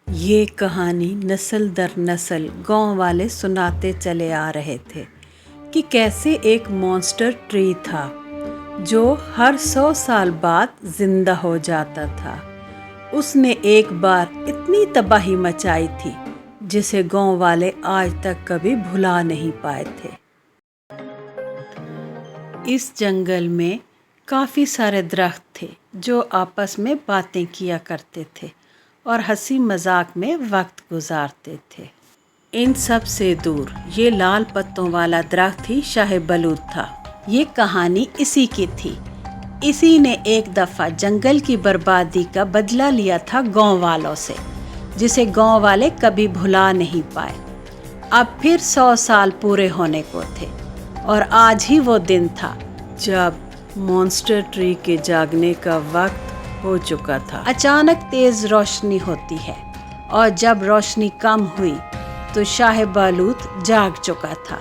یہ کہانی نسل در نسل گاؤں والے سناتے چلے آ رہے تھے کہ کیسے ایک مونسٹر ٹری تھا جو ہر 100 سال بعد زندہ ہو جاتا تھا۔ اس نے ایک بار اتنی تباہی مچائی تھی جسے گاؤں والے آج تک کبھی بھلا نہیں پائے تھے۔ اس جنگل میں کافی سارے درخت تھے جو آپس میں باتیں کیا کرتے تھے اور ہنسی مذاق میں وقت گزارتے تھے۔ ان سب سے دور یہ لال پتوں والا درخت ہی شاہ بلوط تھا۔ یہ کہانی اسی کی تھی۔ اسی نے ایک دفعہ جنگل کی بربادی کا بدلہ لیا تھا گاؤں والوں سے، جسے گاؤں والے کبھی بھلا نہیں پائے۔ اب پھر 100 سال پورے ہونے کو تھے اور آج ہی وہ دن تھا جب مونسٹر ٹری کے جاگنے کا وقت ہو چکا تھا۔ اچانک تیز روشنی ہوتی ہے اور جب روشنی کم ہوئی تو شاہ بلوط جاگ چکا تھا۔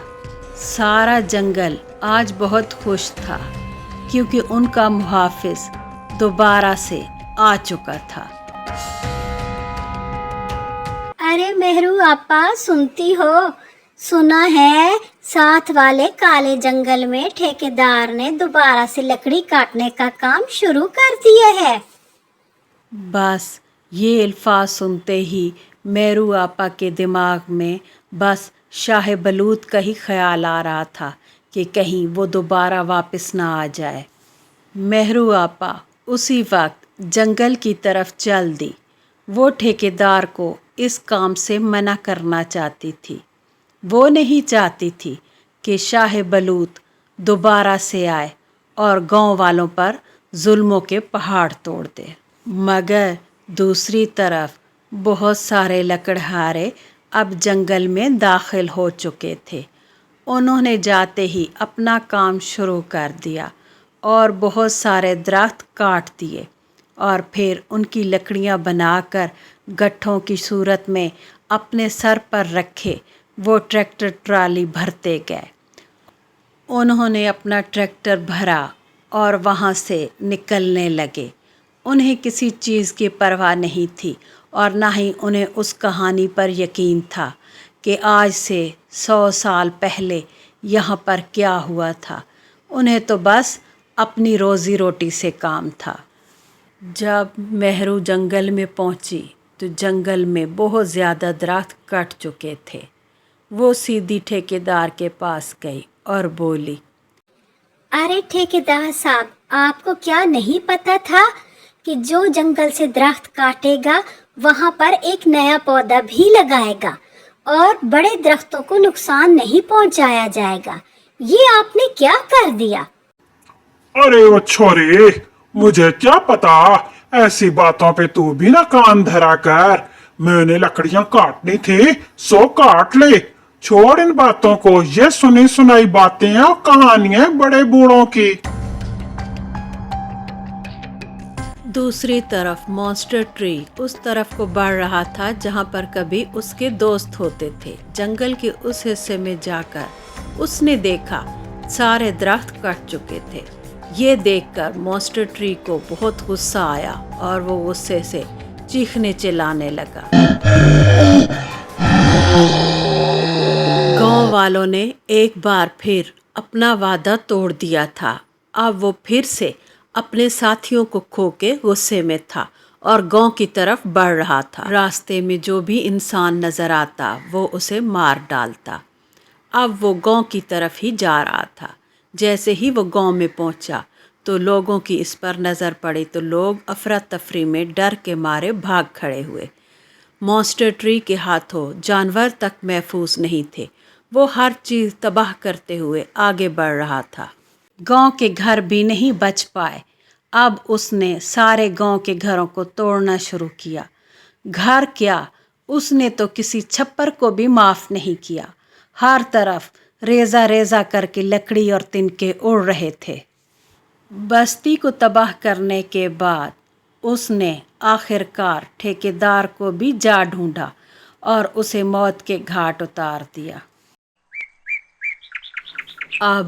سارا جنگل آج بہت خوش تھا کیونکہ ان کا محافظ دوبارہ سے آ چکا تھا۔ ارے مہرو آپا، سنتی ہو؟ سنا ہے ساتھ والے کالے جنگل میں ٹھیکیدار نے دوبارہ سے لکڑی کاٹنے کا کام شروع کر دیا ہے۔ بس یہ الفاظ سنتے ہی مہرو آپا کے دماغ میں بس شاہ بلوط کا ہی خیال آ رہا تھا کہ کہیں وہ دوبارہ واپس نہ آ جائے۔ مہرو آپا اسی وقت جنگل کی طرف چل دی۔ وہ ٹھیکیدار کو اس کام سے منع کرنا چاہتی تھی۔ وہ نہیں چاہتی تھی کہ شاہ بلوط دوبارہ سے آئے اور گاؤں والوں پر ظلموں کے پہاڑ توڑ دے۔ مگر دوسری طرف بہت سارے لکڑہارے اب جنگل میں داخل ہو چکے تھے۔ انہوں نے جاتے ہی اپنا کام شروع کر دیا اور بہت سارے درخت کاٹ دیے اور پھر ان کی لکڑیاں بنا کر گٹھوں کی صورت میں اپنے سر پر رکھے وہ ٹریکٹر ٹرالی بھرتے گئے۔ انہوں نے اپنا ٹریکٹر بھرا اور وہاں سے نکلنے لگے۔ انہیں کسی چیز کی پرواہ نہیں تھی اور نہ ہی انہیں اس کہانی پر یقین تھا کہ آج سے 100 سال پہلے یہاں پر کیا ہوا تھا۔ انہیں تو بس اپنی روزی روٹی سے کام تھا۔ جب مہرو جنگل میں پہنچی تو جنگل میں بہت زیادہ درخت کٹ چکے تھے۔ وہ سیدھی ٹھیکیدار کے پاس گئی اور بولی، ارے ٹھیکیدار صاحب، آپ کو کیا نہیں پتا تھا کہ جو جنگل سے درخت کاٹے گا وہاں پر ایک نیا پودا بھی لگائے گا اور بڑے درختوں کو نقصان نہیں پہنچایا جائے گا؟ یہ آپ نے کیا کر دیا؟ ارے وہ چھوری، مجھے کیا پتا، ایسی باتوں پہ تو بھی نہ کان دھرا کر۔ میں نے لکڑیاں کاٹنی تھی سو کاٹ لے۔ چھوڑ ان باتوں کو، یہ سنی سنائی باتیں ہیں اور کہانیاں بڑے بوڑھوں کی۔ دوسری طرف مونسٹر ٹری اس طرف کو بڑھ رہا تھا جہاں پر کبھی اس کے دوست ہوتے تھے۔ جنگل کے اس حصے میں جا کر اس نے دیکھا سارے درخت کٹ چکے تھے۔ یہ دیکھ کر مونسٹر ٹری کو بہت غصہ آیا اور وہ غصے سے چیخنے چلانے لگا۔ گاؤں والوں نے ایک بار پھر اپنا وعدہ توڑ دیا تھا۔ اب وہ پھر سے اپنے ساتھیوں کو کھو کے غصے میں تھا اور گاؤں کی طرف بڑھ رہا تھا۔ راستے میں جو بھی انسان نظر آتا وہ اسے مار ڈالتا۔ اب وہ گاؤں کی طرف ہی جا رہا تھا۔ جیسے ہی وہ گاؤں میں پہنچا تو لوگوں کی اس پر نظر پڑی تو لوگ افراتفری میں ڈر کے مارے بھاگ کھڑے ہوئے۔ مونسٹر ٹری کے ہاتھوں جانور تک محفوظ نہیں تھے۔ وہ ہر چیز تباہ کرتے ہوئے آگے بڑھ رہا تھا۔ گاؤں کے گھر بھی نہیں بچ پائے۔ اب اس نے سارے گاؤں کے گھروں کو توڑنا شروع کیا۔ گھر کیا، اس نے تو کسی چھپر کو بھی معاف نہیں کیا۔ ہر طرف ریزہ ریزہ کر کے لکڑی اور تنکے اڑ رہے تھے۔ بستی کو تباہ کرنے کے بعد اس نے آخر کار ٹھیکیدار کو بھی جا ڈھونڈا اور اسے موت کے گھاٹ اتار دیا۔ اب